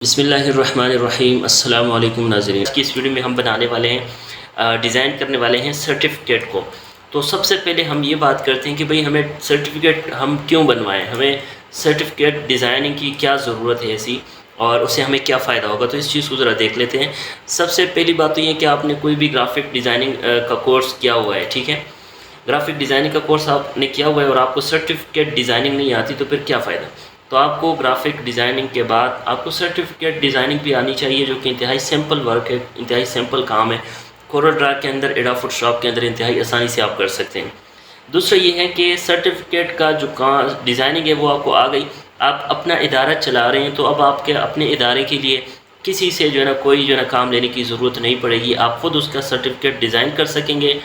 बिस्मिल्लाहिर्रहमानिर्रहीम अस्सलाम वालेकुम नाज़रीन। आज की इस वीडियो में हम बनाने वाले हैं डिज़ाइन करने वाले हैं सर्टिफ़िकेट को। तो सबसे पहले हम ये बात करते हैं कि भाई हमें सर्टिफ़िकेट हम क्यों बनवाएं, हमें सर्टिफ़िकेट डिज़ाइनिंग की क्या ज़रूरत है ऐसी और उससे हमें क्या फ़ायदा होगा। तो इस चीज़ को ज़रा देख लेते हैं। सबसे पहली बात तो ये कि आपने कोई भी ग्राफ़िक डिज़ाइनिंग का कोर्स किया हुआ है, ठीक है। ग्राफ़िक डिज़ाइनिंग का कोर्स आपने किया हुआ है और आपको सर्टिफ़िकेट डिज़ाइनिंग नहीं आती तो फिर क्या फ़ायदा। तो आपको ग्राफिक डिज़ाइनिंग के बाद आपको सर्टिफिकेट डिज़ाइनिंग भी आनी चाहिए, जो कि इंतहाई सिंपल वर्क है, इंतहाई सिंपल काम है। कोरल ड्रा के अंदर, एडोब फोटोशॉप के अंदर इंतहाई आसानी से आप कर सकते हैं। दूसरा ये है कि सर्टिफिकेट का जो डिज़ाइनिंग है वो आपको आ गई, आप अपना इदारा चला रहे हैं, तो अब आपके अपने इदारे के लिए किसी से जो है ना कोई जो है ना काम लेने की ज़रूरत नहीं पड़ेगी। आप ख़ुद उसका सर्टिफिकेट डिज़ाइन कर सकेंगे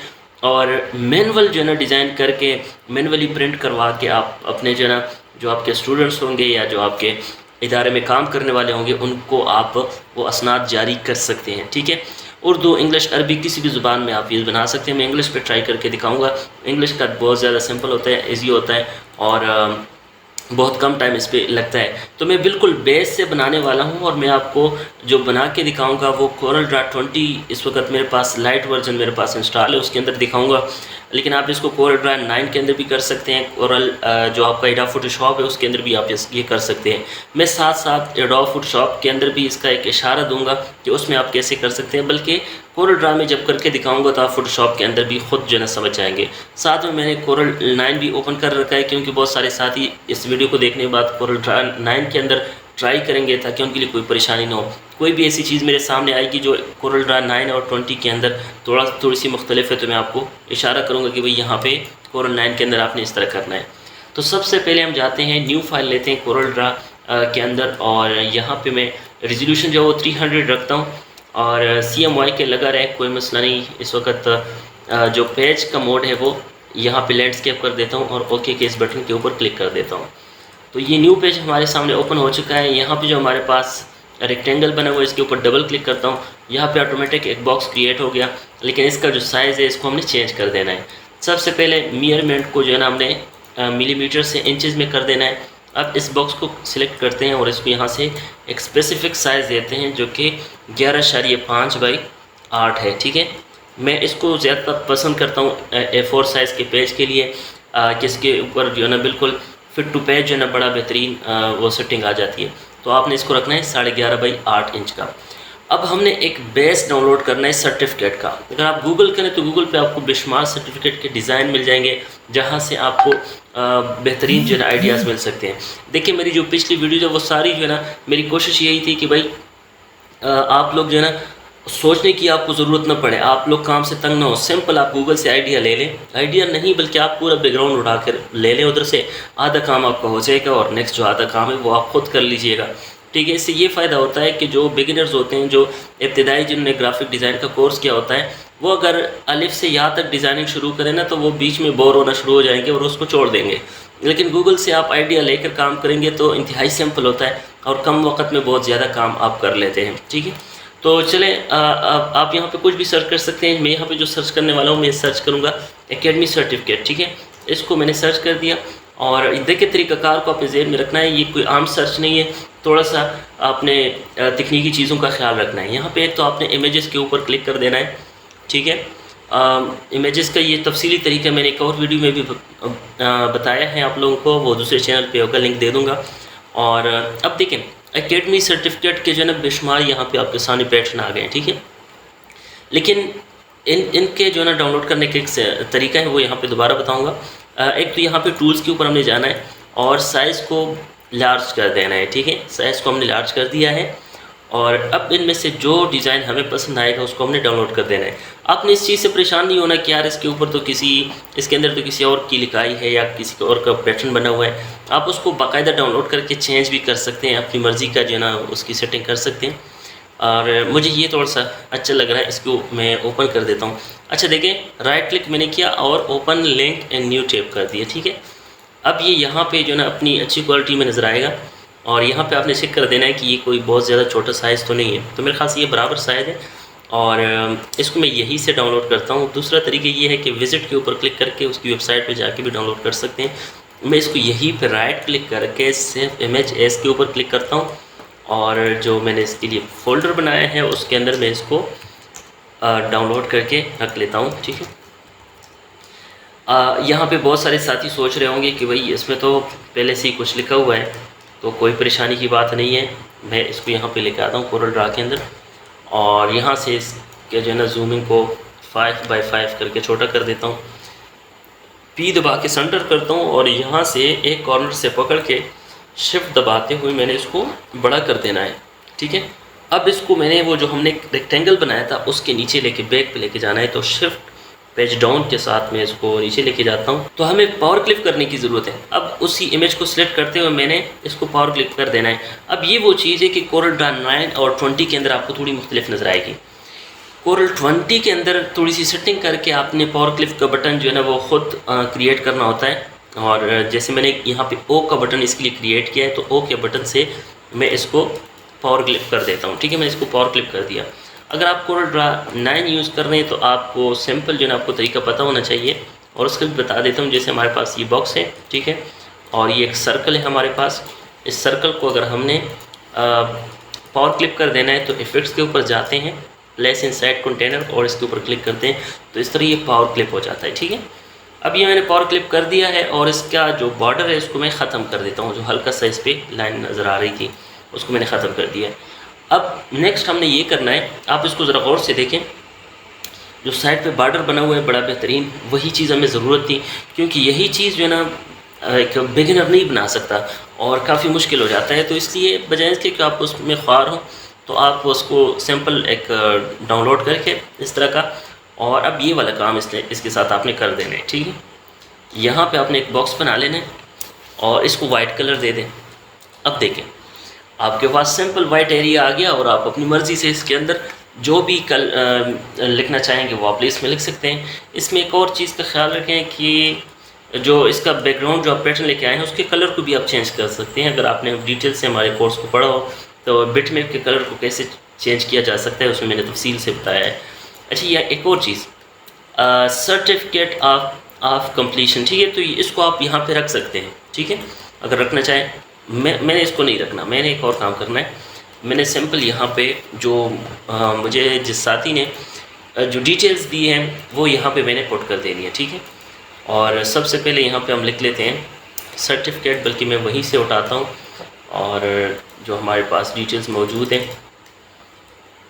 और मैनुअल जो है ना डिज़ाइन करके मैनुअली प्रिंट करवा के आप अपने जो है ना जो आपके स्टूडेंट्स होंगे या जो आपके इदारे में काम करने वाले होंगे उनको आप वो असनाद जारी कर सकते हैं, ठीक है। उर्दू, इंग्लिश, अरबी किसी भी ज़ुबान में आप ये बना सकते हैं। मैं इंग्लिश पे ट्राई करके दिखाऊंगा। इंग्लिश का बहुत ज़्यादा सिंपल होता है, इजी होता है और बहुत कम टाइम इस पर लगता है। तो मैं बिल्कुल बेस से बनाने वाला हूं और मैं आपको जो बना के दिखाऊंगा वो कोरल ड्रा 20 इस वक्त मेरे पास लाइट वर्जन मेरे पास इंस्टॉल है, उसके अंदर दिखाऊंगा। लेकिन आप इसको कोरल ड्रा 9 के अंदर भी कर सकते हैं। कोरल जो आपका एडोब फोटोशॉप है उसके अंदर भी आप ये कर सकते हैं। मैं साथ साथ एडोब फोटोशॉप के अंदर भी इसका एक इशारा दूंगा कि उसमें आप कैसे कर सकते हैं, बल्कि कोरल ड्रा में जब करके दिखाऊंगा तो आप फोटोशॉप के अंदर भी खुद जो है समझ जाएंगे। साथ में मैंने कोरल 9 भी ओपन कर रखा है, क्योंकि बहुत सारे साथी इस वीडियो को देखने के बाद कोरल ड्रा 9 के अंदर ट्राई करेंगे ताकि उनके लिए कोई परेशानी ना हो। कोई भी ऐसी चीज़ मेरे सामने आएगी जो कोरल ड्रा 9 और 20 के अंदर थोड़ी सी मुख्तलिफ है तो मैं आपको इशारा करूँगा कि भाई यहाँ पे कोरल 9 के अंदर आपने इस तरह करना है। तो सबसे पहले हम जाते हैं, न्यू फाइल लेते हैं कोरल ड्रा के अंदर और यहाँ पे मैं रेजोल्यूशन जो है वो 300 रखता हूँ और CMYK के लगा रहे, कोई मसला नहीं। इस वक्त जो पेज का मोड है वो यहाँ पे लैंडस्केप कर देता हूँ और ओके के इस बटन के ऊपर क्लिक कर देता हूँ। तो ये न्यू पेज हमारे सामने ओपन हो चुका है। यहाँ पे जो हमारे पास रेक्टेंगल बना हुआ है इसके ऊपर डबल क्लिक करता हूँ, यहाँ पे ऑटोमेटिक एक बॉक्स क्रिएट हो गया, लेकिन इसका जो साइज़ है इसको हमने चेंज कर देना है। सबसे पहले मेजरमेंट को जो है ना हमने मिलीमीटर से इंचज़ में कर देना है। अब इस बॉक्स को सिलेक्ट करते हैं और इसको यहाँ से एक स्पेसिफिक साइज़ देते हैं जो कि 11.5 बाई 8 है, ठीक है। मैं इसको ज़्यादा पसंद करता हूँ A4 साइज़ के पेज के लिए, जिसके ऊपर जो है ना बिल्कुल फिट टू पेज जो है ना बड़ा बेहतरीन वो सेटिंग आ जाती है। तो आपने इसको रखना है 11.5 बाई 8 इंच का। अब हमने एक बेस डाउनलोड करना है सर्टिफिकेट का। अगर आप गूगल करें तो गूगल पे आपको बेशुमार सर्टिफिकेट के डिज़ाइन मिल जाएंगे, जहाँ से आपको बेहतरीन जो है ना आइडियाज़ मिल सकते हैं। देखिए मेरी जो पिछली वीडियो है वो सारी जो है ना मेरी कोशिश यही थी कि भाई आप लोग जो है ना सोचने की आपको ज़रूरत ना पड़े, आप लोग काम से तंग ना हो। सिंपल आप गूगल से आइडिया ले लें, आइडिया नहीं बल्कि आप पूरा बैकग्राउंड उठा कर ले लें उधर से, आधा काम आपका हो जाएगा और नेक्स्ट जो आधा काम है वो आप खुद कर लीजिएगा, ठीक है। इससे ये फ़ायदा होता है कि जो बिगिनर्स होते हैं, जो इब्तिदाई जिन्होंने ग्राफिक डिज़ाइन का कोर्स किया होता है, वो अगर अलिफ से यहाँ तक डिज़ाइनिंग शुरू करें ना तो वो बीच में बोर होना शुरू हो जाएंगे और उसको छोड़ देंगे। लेकिन गूगल से आप आइडिया लेकर काम करेंगे तो इंतहाई सिंपल होता है और कम वक्त में बहुत ज़्यादा काम आप कर लेते हैं, ठीक है। तो चले आप यहाँ पे कुछ भी सर्च कर सकते हैं। मैं यहाँ पे जो सर्च करने वाला हूँ मैं सर्च करूँगा एकेडमी सर्टिफिकेट, ठीक है। इसको मैंने सर्च कर दिया और देखिए तरीक़ाकार को अपने ज़हन में रखना है, ये कोई आम सर्च नहीं है, थोड़ा सा आपने तकनीकी चीज़ों का ख्याल रखना है। यहाँ पे एक तो आपने इमेजेस के ऊपर क्लिक कर देना है, ठीक है। इमेजेस का ये तफसीली तरीका मैंने एक और वीडियो में भी बताया है आप लोगों को, वो दूसरे चैनल पे होगा, लिंक दे दूँगा। और अब देखें एकेडमी सर्टिफिकेट के जो है ना बेशुमार यहाँ पे आपके सामने पैटर्न आ गए हैं, ठीक है। लेकिन इनके जो है ना डाउनलोड करने के एक तरीका है वो यहाँ पे दोबारा बताऊँगा। एक तो यहाँ पे टूल्स के ऊपर हमने जाना है और साइज़ को लार्ज कर देना है, ठीक है। साइज़ को हमने लार्ज कर दिया है और अब इनमें से जो डिज़ाइन हमें पसंद आएगा उसको हमने डाउनलोड कर देना है। आपने इस चीज़ से परेशान नहीं होना कि यार इसके ऊपर तो इसके अंदर तो किसी और की लिखाई है या किसी और का पैटर्न बना हुआ है। आप उसको बाकायदा डाउनलोड करके चेंज भी कर सकते हैं, अपनी मर्ज़ी का जो है ना उसकी सेटिंग कर सकते हैं। और मुझे ये थोड़ा सा अच्छा लग रहा है, इसको मैं ओपन कर देता हूँ। अच्छा देखें, राइट क्लिक मैंने किया और open link and new tab कर दिया, ठीक है। अब ये यहाँ पे जो है ना अपनी अच्छी क्वालिटी में नज़र आएगा और यहाँ पे आपने चेक कर देना है कि ये कोई बहुत ज़्यादा छोटा साइज़ तो नहीं है। तो मेरे ख्याल से ये बराबर साइज़ है और इसको मैं यहीं से डाउनलोड करता हूँ। दूसरा तरीका ये है कि विज़िट के ऊपर क्लिक करके उसकी वेबसाइट पे जाके भी डाउनलोड कर सकते हैं। मैं इसको यहीं पे राइट क्लिक करके सेव इमेज एज़ के ऊपर क्लिक करता हूँ और जो मैंने इसके लिए फ़ोल्डर बनाया है उसके अंदर मैं इसको डाउनलोड करके रख लेता हूँ। ठीक है, यहाँ पे बहुत सारे साथी सोच रहे होंगे कि भाई इसमें तो पहले से ही कुछ लिखा हुआ है, तो कोई परेशानी की बात नहीं है। मैं इसको यहाँ पे लेके आता हूँ कोरल ड्रा के अंदर, और यहाँ से इसके जो है ना जूमिंग को 5x5 करके छोटा कर देता हूँ, P दबा के सेंटर करता हूँ, और यहाँ से एक कॉर्नर से पकड़ के शिफ्ट दबाते हुए मैंने इसको बड़ा कर देना है। ठीक है, अब इसको मैंने वो जो हमने रेक्टेंगल बनाया था उसके नीचे लेके बैक पे लेके जाना है, तो शिफ्ट पेज डाउन के साथ मैं इसको नीचे लेके जाता हूँ। तो हमें पावर क्लिप करने की ज़रूरत है। अब उसी इमेज को सिलेक्ट करते हुए मैंने इसको पावर क्लिप कर देना है। अब ये वो चीज़ है कि कोरल ड्रा 9 और 20 के अंदर आपको थोड़ी मुख्तलिफ नज़र आएगी। कोरल 20 के अंदर थोड़ी सी सेटिंग करके आपने पावर क्लिप का बटन जो है ना वो ख़ुद क्रिएट करना होता है, और जैसे मैंने यहाँ पे ओ का बटन इसके लिए क्रिएट किया है, तो ओ के बटन से मैं इसको पावर क्लिप कर देता हूँ। ठीक है, मैंने इसको पावर क्लिप कर दिया। अगर आप कोरल ड्रा 9 यूज़ कर रहे हैं तो आपको सिंपल जो है ना आपको तरीका पता होना चाहिए, और उसका भी बता देता हूँ। जैसे हमारे पास ये बॉक्स है, ठीक है, और ये एक सर्कल है हमारे पास। इस सर्कल को अगर हमने पावर क्लिप कर देना है तो इफ़ेक्ट्स के ऊपर जाते हैं, प्लेस इनसाइड कंटेनर, और इसके ऊपर क्लिक करते हैं, तो इस तरह ये पावर क्लिप हो जाता है। ठीक है, अब ये मैंने पावर क्लिप कर दिया है, और इसका जो बॉर्डर है उसको मैं ख़त्म कर देता हूँ। जो हल्का सा इस पर लाइन नज़र आ रही थी उसको मैंने ख़त्म कर दिया है। अब नेक्स्ट हमने ये करना है, आप इसको ज़रा गौर से देखें, जो साइड पे बॉर्डर बना हुआ है बड़ा बेहतरीन, वही चीज़ हमें ज़रूरत थी, क्योंकि यही चीज़ जो है ना एक बिगिनर नहीं बना सकता और काफ़ी मुश्किल हो जाता है। तो इसलिए बजाय इसके कि आप उसमें ख्वार हो, तो आप उसको सिंपल एक डाउनलोड करके इस तरह का, और अब ये वाला काम इसके साथ आपने कर देना है। ठीक है, यहाँ पे आपने एक बॉक्स बना लेना है और इसको वाइट कलर दे दें। अब देखें, आपके पास सिंपल वाइट एरिया आ गया, और आप अपनी मर्ज़ी से इसके अंदर जो भी लिखना चाहेंगे वो आप इसमें लिख सकते हैं। इसमें एक और चीज़ का ख्याल रखें कि जो इसका बैकग्राउंड जो आप पैटर्न लेके आए हैं उसके कलर को भी आप चेंज कर सकते हैं। अगर आपने डिटेल से हमारे कोर्स को पढ़ा हो तो बिटमैप के कलर को कैसे चेंज किया जा सकता है उसमें मैंने तफसील से बताया है। अच्छा, यह एक और चीज़, सर्टिफिकेट ऑफ कंप्लीशन, ठीक है, तो इसको आप यहाँ पे रख सकते हैं। ठीक है, अगर रखना चाहें। मैंने इसको नहीं रखना, मैंने एक और काम करना है। मैंने सिंपल यहाँ पे जो मुझे जिस साथी ने जो डिटेल्स दी हैं वो यहाँ पे मैंने पुट कर देनी है। ठीक है, और सबसे पहले यहाँ पे हम लिख लेते हैं सर्टिफिकेट, बल्कि मैं वहीं से उठाता हूँ, और जो हमारे पास डिटेल्स मौजूद हैं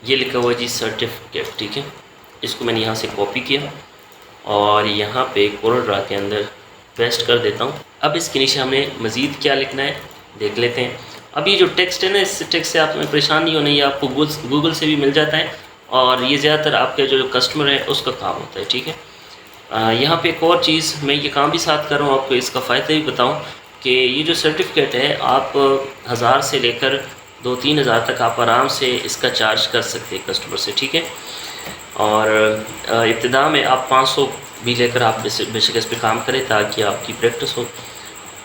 ये लिखा हुआ है जी सर्टिफिकेट। ठीक है, इसको मैंने यहाँ से कॉपी किया और यहाँ पे कोरल ड्रा के अंदर पेस्ट कर देता हूँ। अब इसके नीचे हमने मज़ीद क्या लिखना है देख लेते हैं। अब ये जो टेक्स्ट है ना, इस टेक्स्ट से आप में परेशान नहीं होना, ये आपको गूगल से भी मिल जाता है, और ये ज़्यादातर आपके जो कस्टमर है उसका काम होता है। ठीक है, यहाँ पे एक और चीज़, मैं ये काम भी साथ कर रहा हूँ, आपको इसका फ़ायदा भी बताऊँ कि ये जो सर्टिफिकेट है आप 1000 से लेकर 2-3 हज़ार तक आप आराम से इसका चार्ज कर सकते हैं कस्टमर से। ठीक है, और इब्तिदा में आप 500 भी लेकर आप बेशक इस पर काम करें ताकि आपकी प्रैक्टिस हो।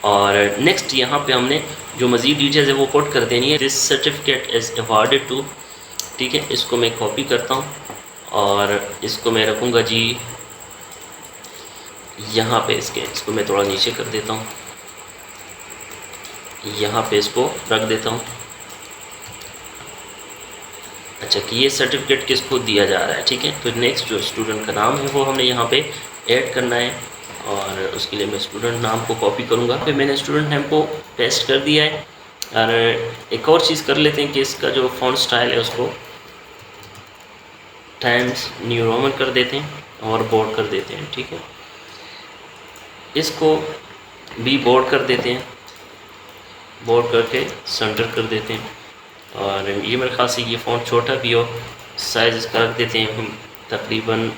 और नेक्स्ट यहाँ पे हमने जो मज़ीद डिटेल्स है वो पुट कर देनी है। This certificate is awarded to, ठीक है, इसको मैं कॉपी करता हूँ और इसको मैं रखूँगा जी यहाँ पे। इसको मैं थोड़ा नीचे कर देता हूँ, यहाँ पे इसको रख देता हूँ। अच्छा, कि ये सर्टिफिकेट किसको दिया जा रहा है। ठीक है, तो नेक्स्ट जो स्टूडेंट का नाम है वो हमने यहाँ पे ऐड करना है, और उसके लिए मैं स्टूडेंट नाम को कॉपी करूँगा। फिर मैंने स्टूडेंट नेम को पेस्ट कर दिया है। और एक और चीज़ कर लेते हैं कि इसका जो फॉन्ट स्टाइल है उसको टाइम्स न्यू रोमन कर देते हैं और बोल्ड कर देते हैं। ठीक है, इसको भी बोल्ड कर देते हैं, बोल्ड करके सेंटर कर देते हैं। और ये मेरे ख्याल से ये फ़ॉन्ट छोटा भी हो, साइज़ इसका रख देते हैं हम तकरीबन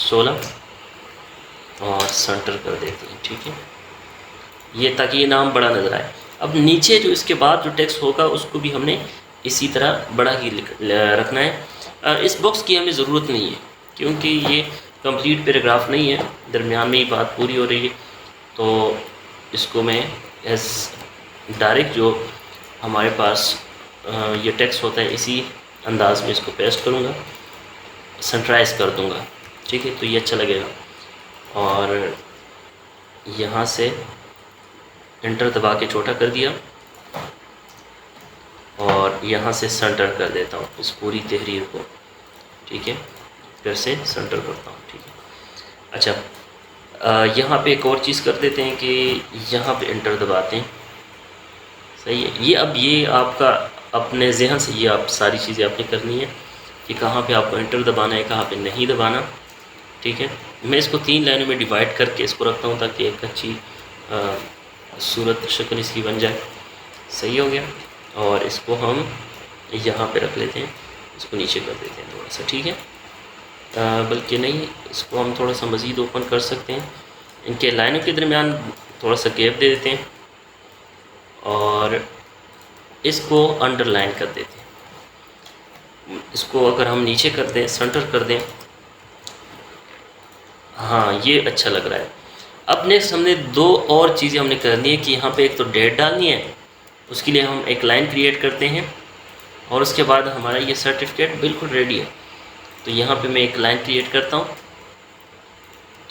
16 और सेंटर कर देते हैं। ठीक है, ये ताकि ये नाम बड़ा नज़र आए। अब नीचे जो इसके बाद जो टेक्स्ट होगा उसको भी हमने इसी तरह बड़ा ही रखना है। इस बॉक्स की हमें ज़रूरत नहीं है क्योंकि ये कंप्लीट पैराग्राफ नहीं है, दरमियान में ही बात पूरी हो रही है। तो इसको मैं एस डायरेक्ट जो हमारे पास ये टेक्स्ट होता है इसी अंदाज में इसको पेस्ट करूँगा, सेंट्राइज कर दूँगा। ठीक है, तो ये अच्छा लगेगा। और यहाँ से एंटर दबा के छोटा कर दिया, और और यहाँ से सेंटर कर देता हूँ इस पूरी तहरीर को, ठीक है। फिर से सेंटर करता हूँ, ठीक है। अच्छा, यहाँ पे एक और चीज़ कर देते हैं कि यहाँ पे इंटर दबाते हैं, सही है। ये अब ये आपका अपने जहन से ये आप सारी चीज़ें आपने करनी है कि कहाँ पे आपको इंटर दबाना है, कहाँ पे नहीं दबाना, ठीक है। मैं इसको 3 लाइनों में डिवाइड करके इसको रखता हूँ ताकि एक अच्छी सूरत शक्ल इसकी बन जाए। सही हो गया। और इसको हम यहाँ पे रख लेते हैं, इसको नीचे कर देते हैं थोड़ा सा, ठीक है। बल्कि नहीं, इसको हम थोड़ा सा मज़ीद ओपन कर सकते हैं। इनके लाइनों के दरमियान थोड़ा सा गैप दे देते हैं और इसको अंडरलाइन कर देते हैं। इसको अगर हम नीचे कर दें, सेंटर कर दें, हाँ ये अच्छा लग रहा है। अब नेक्स्ट हमने 2 और चीज़ें हमने करनी है कि यहाँ पे एक तो डेट डालनी है, उसके लिए हम एक लाइन क्रिएट करते हैं और उसके बाद हमारा ये सर्टिफिकेट बिल्कुल रेडी है। तो यहाँ पे मैं एक लाइन क्रिएट करता हूँ,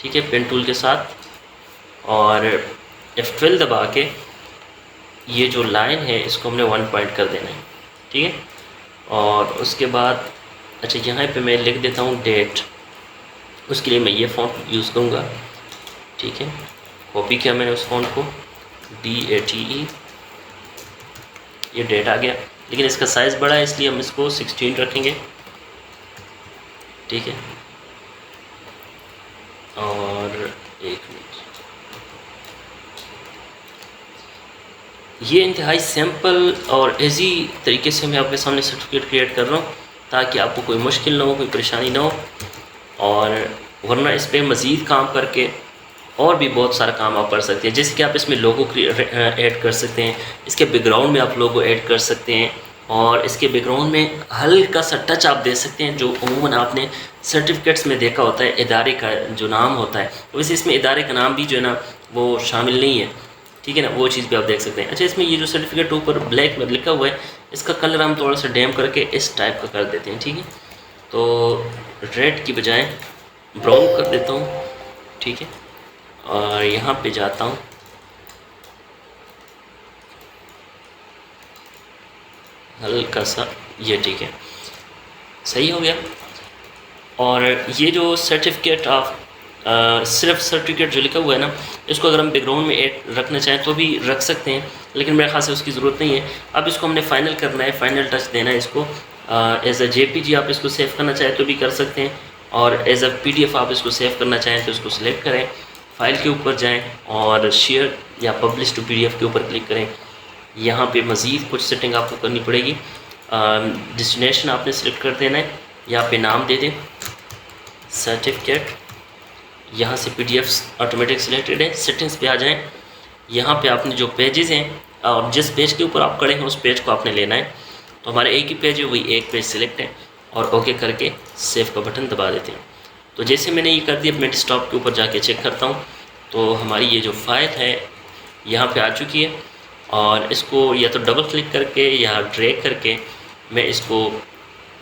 ठीक है, पेन टूल के साथ, और F12 दबा के ये जो लाइन है इसको हमने 1 पॉइंट कर देना है, ठीक है। और उसके बाद अच्छा यहाँ पे मैं लिख देता हूँ डेट, उसके लिए मैं ये फ़ॉन्ट यूज़ करूँगा, ठीक है। कॉपी किया मैंने उस फ़ॉन्ट को, DATE, ये डेट आ गया, लेकिन इसका साइज़ बड़ा है इसलिए हम इसको 16 रखेंगे, ठीक है। और एक मिनट, ये इंतहाई सिंपल और इजी तरीके से मैं आपके सामने सर्टिफिकेट क्रिएट कर रहा हूँ ताकि आपको कोई मुश्किल ना हो, कोई परेशानी ना हो। और वरना इस पर मज़ीद काम करके और भी बहुत सारा काम आप कर सकते हैं, जैसे कि आप इसमें लोगो ऐड कर सकते हैं, इसके बैकग्राउंड में आप लोगो ऐड कर सकते हैं, और इसके बैकग्राउंड में हल्का सा टच आप दे सकते हैं जो अमूमन आपने सर्टिफिकेट्स में देखा होता है, इदारे का जो नाम होता है। वैसे इसमें इदारे का नाम भी जो है ना वो शामिल नहीं है, ठीक है ना, वो चीज़ भी आप देख सकते हैं। अच्छा, इसमें ये जो सर्टिफिकेट ऊपर ब्लैक में लिखा हुआ है इसका कलर हम थोड़ा सा डैम करके इस टाइप का कर देते हैं, ठीक है। तो रेड की बजाय ब्राउन कर देता हूँ, ठीक है। और यहाँ पे जाता हूँ, हल्का सा, ये ठीक है, सही हो गया। और ये जो सर्टिफिकेट ऑफ सिर्फ सर्टिफिकेट जो लिखा हुआ है ना, इसको अगर हम बैकग्राउंड में ऐड रखना चाहें तो भी रख सकते हैं, लेकिन मेरे ख्याल से उसकी ज़रूरत नहीं है। अब इसको हमने फ़ाइनल करना है, फ़ाइनल टच देना है इसको। एज अ JPG आप इसको सेव करना चाहें तो भी कर सकते हैं, और एज अ PDF आप इसको सेव करना चाहें तो इसको सिलेक्ट करें, फाइल के ऊपर जाएं और शेयर या पब्लिश टू PDF के ऊपर क्लिक करें। यहाँ पे मज़ीद कुछ सेटिंग आपको करनी पड़ेगी। डेस्टिनेशन आपने सिलेक्ट कर देना है, यहाँ पे नाम दे दें सर्टिफिकेट, यहाँ से PDF ऑटोमेटिक सिलेक्टेड है। सेटिंग्स पे आ जाएं, यहाँ पे आपने जो पेजेस हैं और जिस पेज के ऊपर आप खड़े हैं उस पेज को आपने लेना है। तो हमारा एक ही पेज है, वही एक पेज सिलेक्ट है, और ओके करके सेव का बटन दबा देते हैं। तो जैसे मैंने ये कर दिया, मैं डेस्कटॉप के ऊपर जाके चेक करता हूँ तो हमारी ये जो फाइल है यहाँ पे आ चुकी है, और इसको या तो डबल क्लिक करके या ड्रैग करके मैं इसको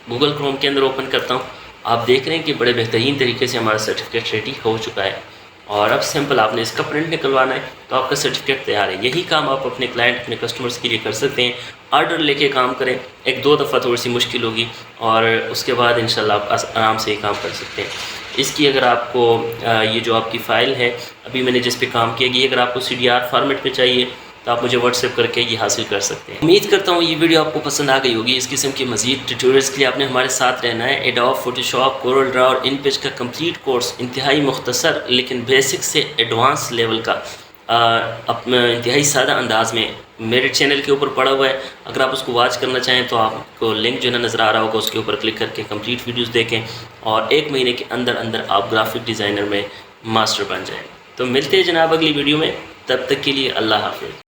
गूगल क्रोम के अंदर ओपन करता हूँ। आप देख रहे हैं कि बड़े बेहतरीन तरीके से हमारा सर्टिफिकेट रेडी हो चुका है, और अब सिंपल आपने इसका प्रिंट निकलवाना है तो आपका सर्टिफिकेट तैयार है। यही काम आप अपने क्लाइंट, अपने कस्टमर्स के लिए कर सकते हैं। ऑर्डर लेके काम करें, 1-2 दफ़ा थोड़ी सी मुश्किल होगी और उसके बाद इंशाल्लाह आप आराम से ही काम कर सकते हैं। इसकी अगर आपको ये जो आपकी फ़ाइल है अभी मैंने जिस पे काम किया, ये अगर आपको CDR फॉर्मेट में चाहिए तो आप मुझे व्हाट्सएप करके ये हासिल कर सकते हैं। उम्मीद करता हूँ ये वीडियो आपको पसंद आ गई होगी। इस किस्म की मज़ीद ट्यूटोरियल्स के लिए आपने हमारे साथ रहना है। एडोब फोटोशॉप, कोरल ड्रा और InPage का कंप्लीट कोर्स इंतहाई मुख्तसर लेकिन बेसिक से एडवांस लेवल का अपना इंतहाई सादा अंदाज में मेरे चैनल के ऊपर पड़ा हुआ है। अगर आप उसको वॉच करना चाहें तो आपको लिंक जो है ना नज़र आ रहा होगा, उसके ऊपर क्लिक करके कंप्लीट वीडियोस देखें और 1 महीने के अंदर अंदर आप ग्राफिक डिज़ाइनर में मास्टर बन जाएं। तो मिलते हैं जनाब अगली वीडियो में, तब तक के लिए अल्लाह हाफ़िज़।